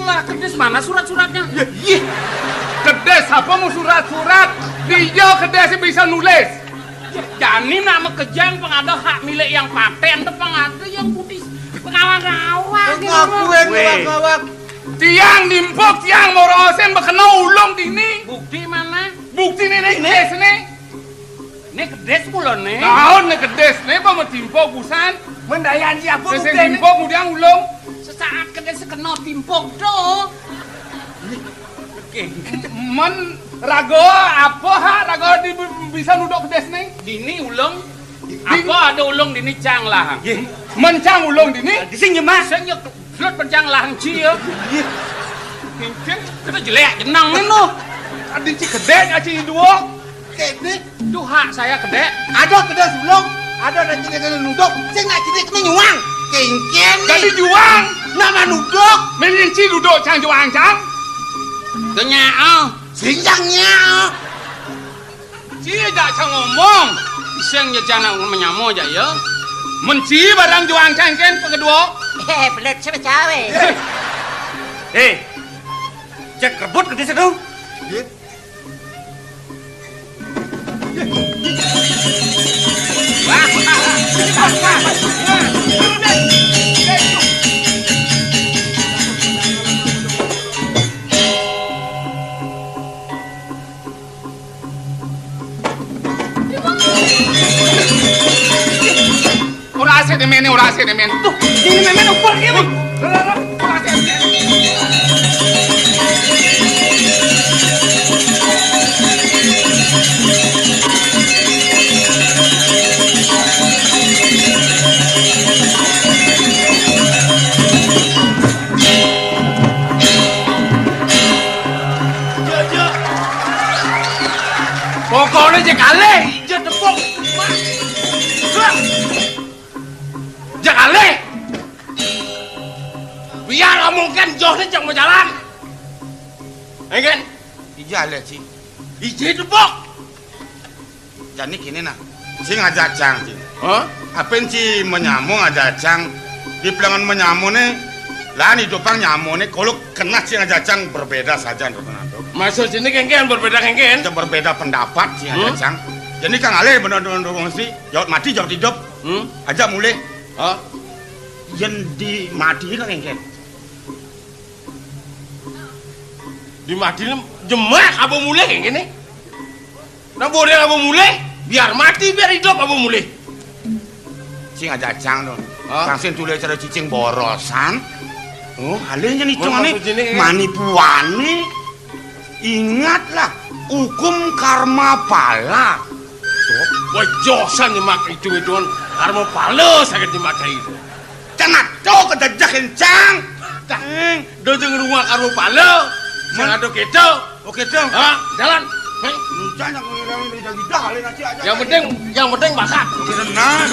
lah kedes mana surat-suratnya iya kedes apa mau surat-surat dia kedes bisa nulis jani nama kejang pengada hak milik yang paten atau pengada yang putih pengawang-awang ngawak tiang nimpuk tiang morosen bekena ulung dini bukti mana bukti ini kedes ini kedes pula nih tahun nih kedes nih apa mau timpuk busan mendayan siapa sesen timpuk kemudian ulung Sesaat kedes kena timpuk tuh. Men rago apa ha rago bisa nuduk kedes nih dini ulung apa ada ulung dini cang lahang mencang ulung dini di sini mas saya flut pencang lahang cia mungkin kita jelek jenang nih no ada ci kedek aci dua kene itu hak saya kedek ada kedas ulung ada dan cina nuduk sing nak cina kena nyuang kengken jadi juang nama nuduk melinci duduk cang juang cang kenyang sinjangnya cia jak cang ngomong iseng ya jangan menyamu aja ya menci barang juang cang ken kedua Belet siapa cawe. cek rebut ke desa dong. Ora ase demen. Tuh, ini memen upur ki. Ora ase. Pokoknya jekale, je tepuk. Jekale. Biar ngomongkan johnya jangan berjalan. Enggak? Ijale sih. Ije tepuk. Jadi kini nah, sing ngajacang sih. Hah? Apen sih menyamu ngajacang di pelangan menyamu nih. Lah nih dopang nyamu nih kalau kena sih ngajacang berbeda saja untuk Maksud sini kengken berbeda kengken. Itu berbeda pendapat sih ngajacang. Jadi Kang Ale bener-bener mesti jawab mati jawab hidup. Aja mulai. Oh. Yang di mati kan kengken. Di mati jemak apa mulai kengken nih? Nah boleh apa mulai? Biar mati biar hidup apa mulih? Cing aja cang dong. Langsung tulis cara cicing borosan. Oh, halnya nih cuma nih manipuani. Ingatlah, hukum karma pala. Wah, josan nyemak itu karma pala sakit dimakai itu. Jangan tuh kejajakin cang. Cang, dojeng rumah karma pala. Mana ada kita? Oke dong. Jalan. Jangan lidah halnya nanti aja. Yang penting bakat. Nah,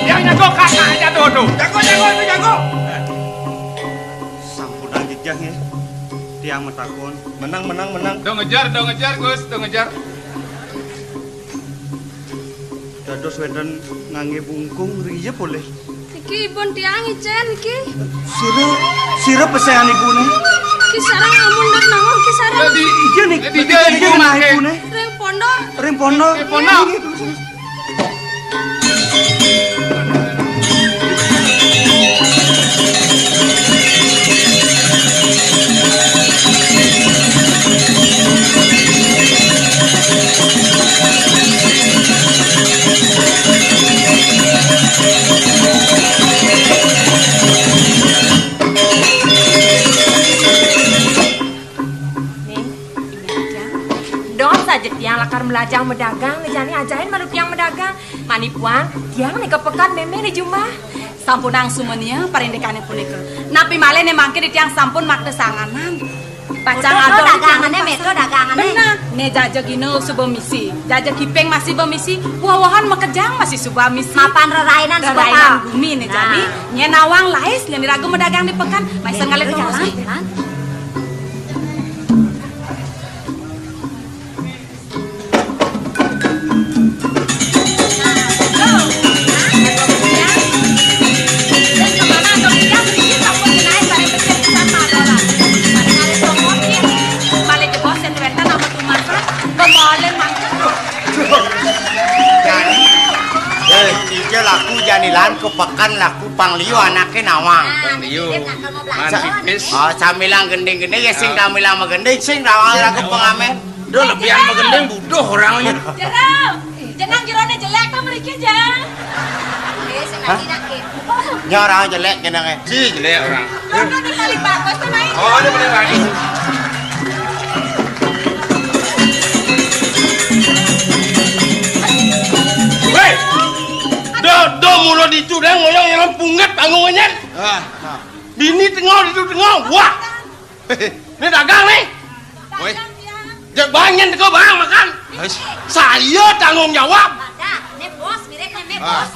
Yang jago kakak aja tuh. Jago. Sampunan jejahnya. Tiang metakon. Menang. Do ngejar Gus, do ngejar. Dados weden ngangge bungkung riye boleh. Iki ibun tiang icen iki. Sira pesehan ibune. Ki sareng amun dak nawon ki sareng. Jadi Iya nih, Tiga ibu mah make. ibune. Ring pondok. Rimpono. Don saja tiang lakar melajang medagang, ngejani ajain malu tiang medagang. Manipuan, tiang nih kepekan meme nih jumah. Sampun ang sumenya parindekane punika. Napi male ne mangke di tiang sampun makte sanganan. Pacang Udah, adol dagangannya, Metro, dagangannya. Benar. Ne jajak ino subuh misi. Jajak kipeng masih bemisi. Wawahan mekejang masih subuh misi. Mapan rerainan Rainan sekolah. bumi ne jadi. Nyenawang lais nyen diragu medagang di pekan. Mai sengalit Jalan. jalan. Ije laku janilan kepekan laku panglio anaknya nawang. Oh, samilang gending-gending ya sing kamilang megending sing nawang laku pengamen. Duh, lebihan megendeng buduh orangnya. Jerang, jenang jerone jelek ta mriki jang. Nyorang jelek jenenge. Si jelek orang. Ono di paling bagus tuh main. Oh, ini bener lagi. Weh, do mulut itu dah ngoyong yang punget tanggungannya. Bini tengok itu tengok, wah. Ini dagang nih. Weh, jangan banyak kau bang makan. Saya tanggung jawab. Ne bos, mirip ne bos.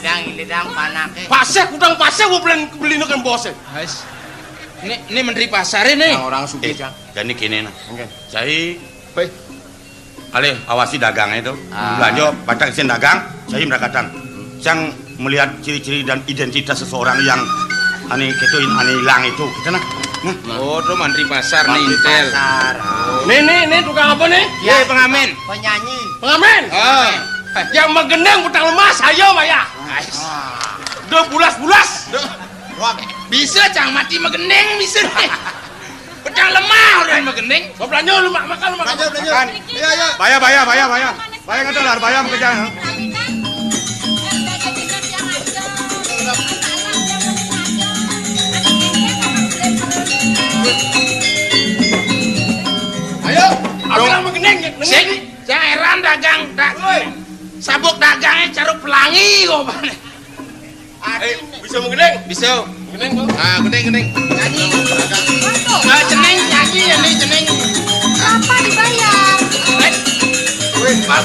Ilidang panake. Pasek udang pasek gua beli nukan bosnya. Ini menteri pasar ini. Orang sugih jang. jadi gini nah. Oke. Saya kali awasi dagangnya itu. Belanja batak isin dagang, saya mereka kadang. Cang melihat ciri-ciri dan identitas seseorang yang aneh ketuin aneh hilang itu. Gitu nah. Oh, tuh menteri pasar nih, Intel. Nih tukang apa nih? Ya, pengamen. Penyanyi. Pengamen. Oh. Yang megendeng butang lemas, ayo Maya. Duh bulas-bulas. Bisa cang mati megendeng bisa. Pedang lemah orang megendeng. Kau belanja lu makan lu makan. Makan. Bayar. Bayar ngetelar, bayar bekerja. Ayo, abang megendeng. Sing, heran dagang. Sabuk dagangnya carup pelangi kok. Bisa megendeng? Bisa. Megendeng kok. Ah, gedeng. Nyanyi. Ceneng nyanyi ya nih, ceneng. Berapa dibayar?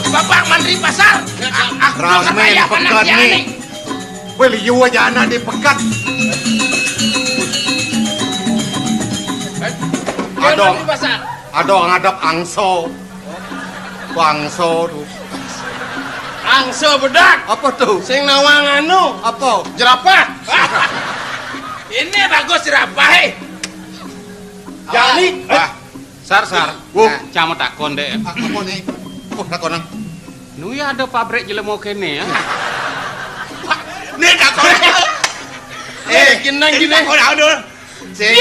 Bapak menteri pasar. Aku Rame kaya pekan anaknya nih. nih. Liu aja anak di pekat. Ada di pasar. Ada ngadap angso. Angso tuh. Angso bedak. Apa tuh? Sing nawang anu. Apa? Jerapah. Ini bagus jerapah. Jani. Sar. Cama takon deh. Apa nih? Oh, takon. Nu ya ada pabrik jelemo kene ya. Nih takon. Gini. Takon ada. Sing.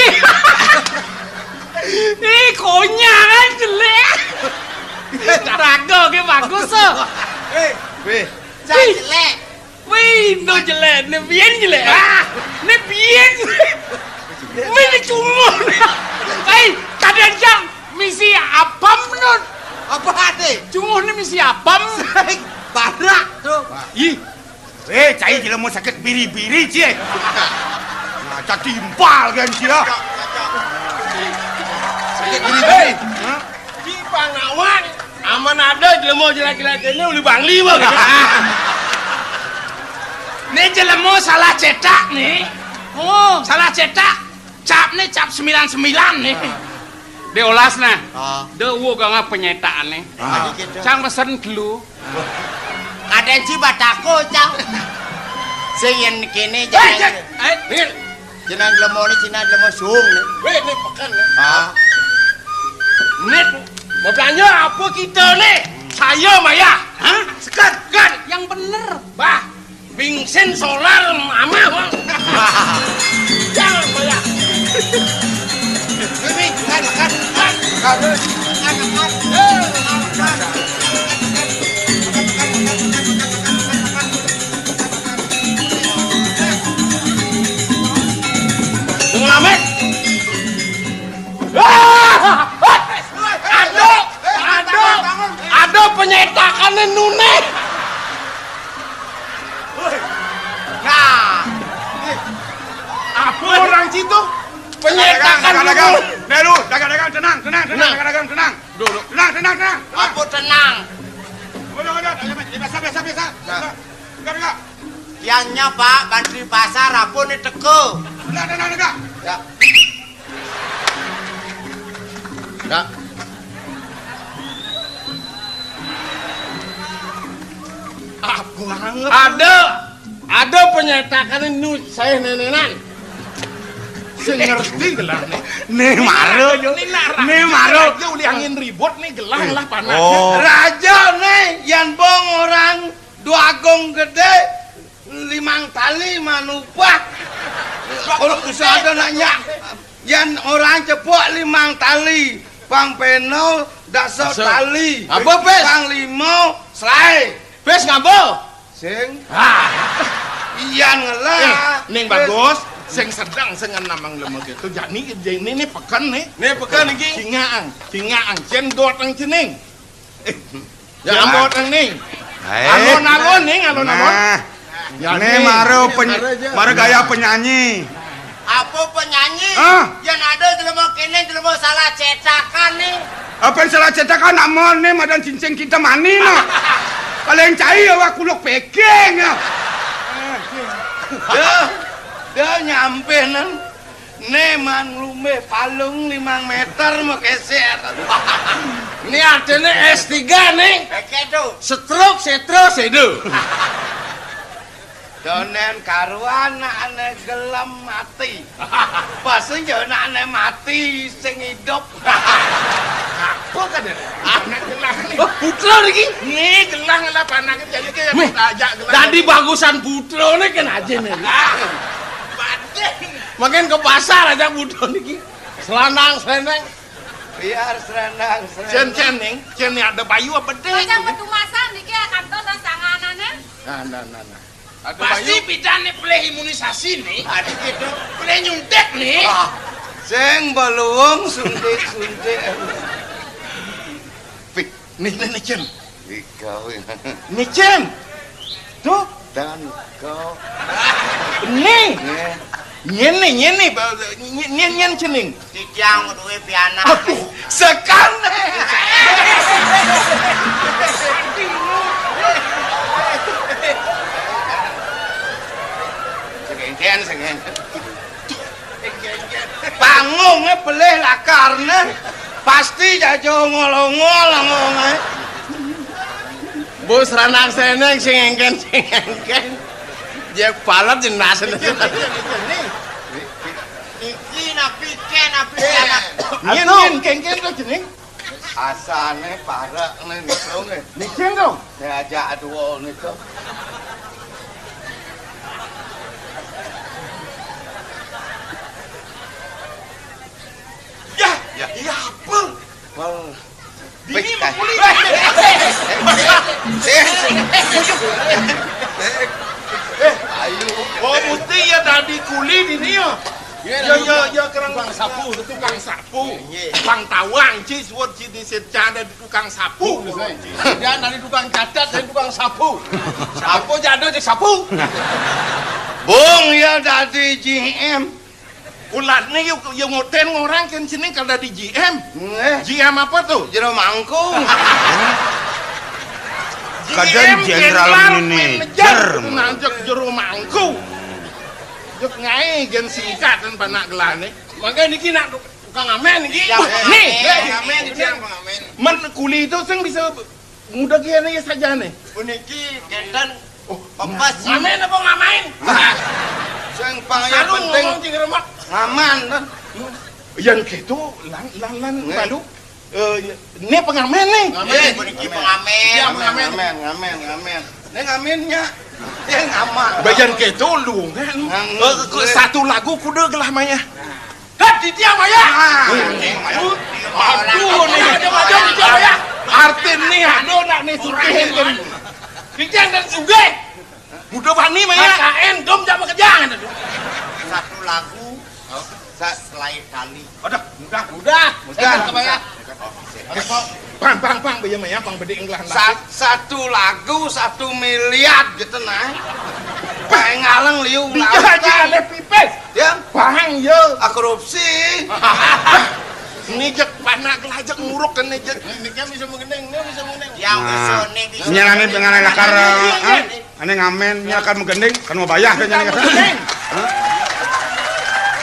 Konyak kan jelek. Raga ke bagus so. Weh. Jelek. Wih, no jelek, ne bien jelek. Ne bien. Mini cuma. Kadang jang misi apam non. Apa ade? Cuma ni misi apam. Barak tuh. Ih. Cai jelema sakit biri-biri cie. Nah, jadi impal kan cie. Sakit biri-biri. Di Pangawan, aman ada jelema jelek-jelek ini uli bangli mah. Ini jelema salah cetak nih. Oh, salah cetak. Cap nih cap 99 nih. Diolas nah. De wo ganga penyetaan nih. Cang pesen dulu. Ada Cibatako, Cang. Sing yen kene jeneng. Jeneng lemo ni Cina lemo sung ni. Weh, ini pekan nih. Net Mau belanja apa kita nih? Saya Maya. Hah? Sekat. Yang bener. Bah. Bingsen solar mama bang. Jangan Maya. Ini makan. Ngamet. Ada penyetakannya Nune. Nah, Apa orang situ? Penyetakan Dagang. Dulu, dagang tenang. Dagang tenang. Duduk. Tenang. apa tenang? Udah. Biasa. Dagang. Yang Pak Bantri pasar apa ni teko? Tenang. Ya. Ya. Ada penyetakan ini saya nenenan. Saya ngerti gelang nih. Nih maro. Nih maro. Raja uli angin ribut nih gelang lah panas. Oh. Raja nih yang bong orang dua gong gede 5 tali manupah. Kalau bisa ada nanya yang orang cepuk 5 tali Bang Peno dasar tali. Apa, Pes? Bang Limo selai. Bes ngabo. Sing. Iya ngelah. Ning bagus. Sing sedang sengan namang lemah gitu. Jadi ini pekan nih. Nih pekan iki. Cingaang. Cendot ang cening. Ya, Cendot ang ning. Alon-alon nih, alon-alon. Nih maro gaya penyanyi. Apa penyanyi? Yang ada jelema kene jelema salah cetakan nih. Apa yang salah cetakan namon nih madan cincin kita mani nah. Kalian cai ya kuluk peking ya. Dia nyampe nang neman lume palung 5 meter mau keser. Ini artinya S3 nih. Kayak tuh. Stroke, sedu. Donen karuan ane gelem mati. Pasti jono ane mati sing hidup. Apa kan ya? Anak gelang nih. Putra nih. Nih gelang lah panaknya jadi kayak ajak gelang. Jadi bagusan putra nih kan aja nih. Makin ke pasar aja putra nih. Selanang. Biar serendang. Cen nih ada bayu apa deh? Macam petumasan niki kantor dan sanganannya. Nah. Pasti bidane boleh imunisasi nih. Ada gitu. Boleh nyuntik nih. Sing beluung suntik. Nih Cen. Kau Nih Cen. Tuh. dan kau. Nih. Nyene cening. Tijang duwe piana. Sekan. Sengengken. Pangungnya beleh lakarne. Pasti jajo ngolong-ngolong. Bos ranang seneng sengengken. Dia palat jenasen. Iki napi ken. Nyen kengken to jeneng. Asane parek niku nge. Nicen to. Diajak aduh niku. Ya apa? Wal. Dini mah kuli. Ayo. Oh, mesti ya tadi kuli dini ya. Ya kerang tukang sapu, tukang sapu. Tukang tawang, cis, buat di secada di tukang sapu. Dia dari tukang cacat dan tukang sapu. Sapu jatuh di sapu. Bung ya tadi GM. Ulat nih yang ngoten ngorang kan sini kalau di GM. Nggih. GM apa tuh? Jero mangkung. Kadang Jenderal Manager. Nanjak jero mangku. Juk ngai gen singkat dan panak gelane. Maka niki nak tukang amen niki. Nih, Pengamen dia pengamen. men kuli itu sing bisa mudah kian ya saja nih. Puniki kendan pepas. Ngamen apa ngamain? Sing paling Selalu penting ngomong jeng remak. ngaman kan. Yang gitu lan lalu. Ini pengamen nih. Puniki pengamen. Iya, pengamen. Ngamen. Nek ngamennya yang aman. Bayan gitu lu kan. Ngang- Satu lagu kudu gelah maya. Dan di dia maya. Aduh nih, ada di dia maya. Artin nih, aduh nak nih surihin kan. Kijang dan suge. Mudah bani maya. KN dom jam kejang. Satu lagu selain kali. Udah. Kebaya. Bang, baya maya, bang bede inglah. Satu lagu 1 miliar gitu nah. Pengaleng liu Dia aja ada pipes. Ya, Bang yo. korupsi. Ini jek panak lajak nguruk kan jek. Ini kan bisa mengeneng, Yang Nah, besone nyalane dengan lakar ane ngamen nyalakan megending kan mau bayar kan nyalane kata.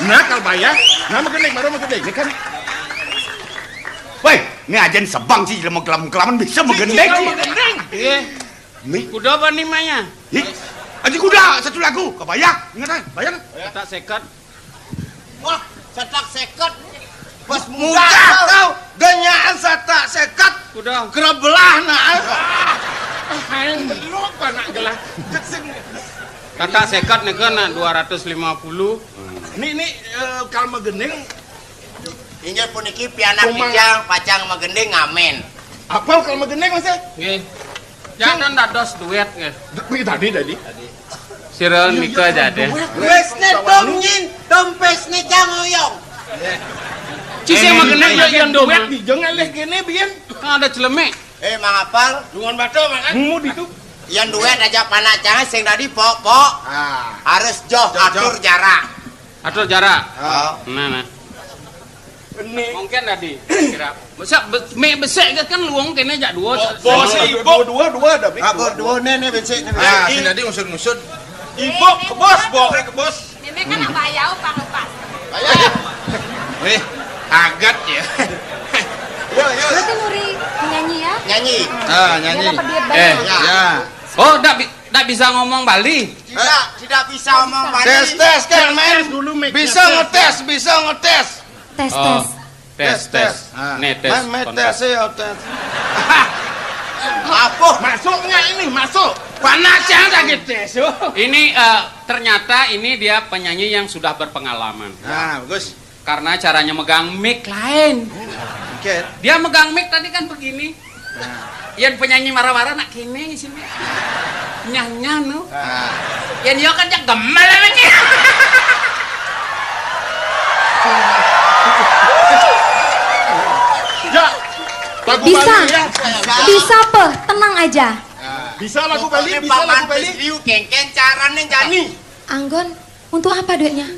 Nah, kalau bayar, nah mengeneng, baru mengeneng. Ini kan Woi, ini ajen sebang sih mau kelaman bisa megending sih. mengeneng. Iya. Nih, Kuda apa nih Maya? ih, aji kuda satu lagu, kebayar, ingat bayar. Tak sekat. Wah, setak seket. Bos muda kau genyaan setak seket. Kuda. Kerebelah nah. Aing belok panak gelah. Jek sing Kata sekat nih kan 250. Nih kalau mengeneng Injil puniki pianak Kumang. bijang pacang megending ngamen. apa kalau mengeneng Mas? Nggih. Jangan dados duet nggih. Tadi. Sireun Mika jadi. Wesne domnyin, dompesne jangoyong. Cising mah kena yang duet doma. di jangan leh kene bian. Kan ada celemek. Mangapal, Dungan batu makan. Mu itu. yang duet aja panak jangan sing tadi pok. Harus joh atur jarak. Atur jarak. Oh. Nah. Ini Mungkin tadi kira. Masa me besek kan luang kene jak dua. bos ibu dua dah. Kabur dua nih becek nih. Sini tadi ngusut. Ibu ke bos. Meme kan apa ya upang-upang. Weh, agat ya. Berarti Nuri menyanyi ya? Nyanyi. Nyanyi. Dapat duit banyak. Ya. Oh, ndak bisa ngomong Bali. Tidak bisa omong Bali. Tes kan main. Dulu make Bisa ngetes. Tes. Tes. Nih tes. Main kontak. tes ya tes. Apa? Masuknya ini masuk. Panas yang lagi tes. Ini ternyata ini dia penyanyi yang sudah berpengalaman. Nah, bagus. Karena caranya megang mic lain. Oke. Dia megang mic tadi kan begini. Yang penyanyi marah-marah nak kene sini. Nyanyi nu. Yang dia kan jak gemal lagi. Ya. Lagu Bisa. Bali ya. Bisa peh, tenang aja. Bisa lagu Bali, bisa lagu Bali. Liu kengken carane jani. Anggon, untuk apa duitnya?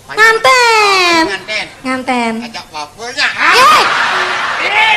Nganten. Nganten. Nganten. Ajak wafelnya. Eh,